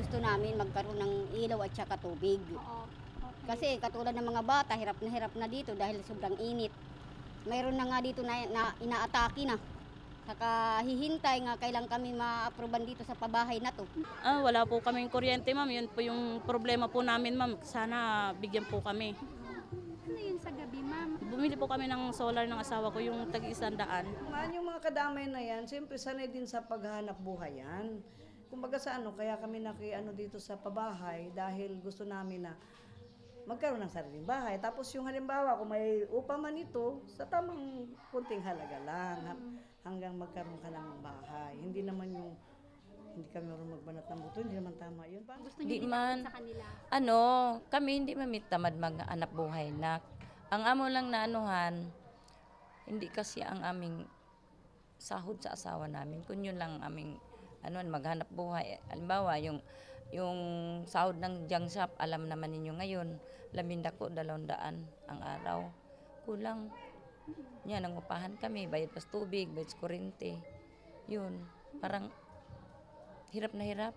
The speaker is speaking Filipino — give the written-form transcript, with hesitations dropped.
gusto namin magkaroon ng ilaw at saka tubig. Oo. Okay. Kasi katulad ng mga bata, hirap na dito dahil sobrang init. Mayroon na nga dito na inaatake na. Saka hihintay nga kailan kami ma-aproban dito sa pabahay na to. Wala po kaming kuryente, ma'am. Yun po yung problema po namin, ma'am. Sana bigyan po kami. Ano yun sa gabi, ma'am? Bumili po kami ng solar ng asawa ko, yung tag-100. Yung mga kadamay na yan, siyempre sanay din sa paghahanap buhay yan. Kumbaga sa kaya kami dito sa pabahay dahil gusto namin na magkaroon ng sariling bahay. Tapos yung halimbawa, kung may upa man ito, sa tamang kunting halaga lang, hanggang magkaroon ka ng bahay. Hindi naman hindi kami marunong magbanat ng buto, hindi naman tama yun. Gusto Di niyo man. sa kanila? Kami hindi mamitamad mag-anak buhay na. Ang amo lang na hindi kasi ang aming sahod sa asawa namin. Kung yun lang ang aming maghanap buhay. Halimbawa, yung sahod ng junk shop, alam naman ninyo ngayon, 12,200 ang araw. Kulang. Yan, nangupahan kami, bayad pas tubig, bayad sa kuryente. Yun, parang hirap na hirap.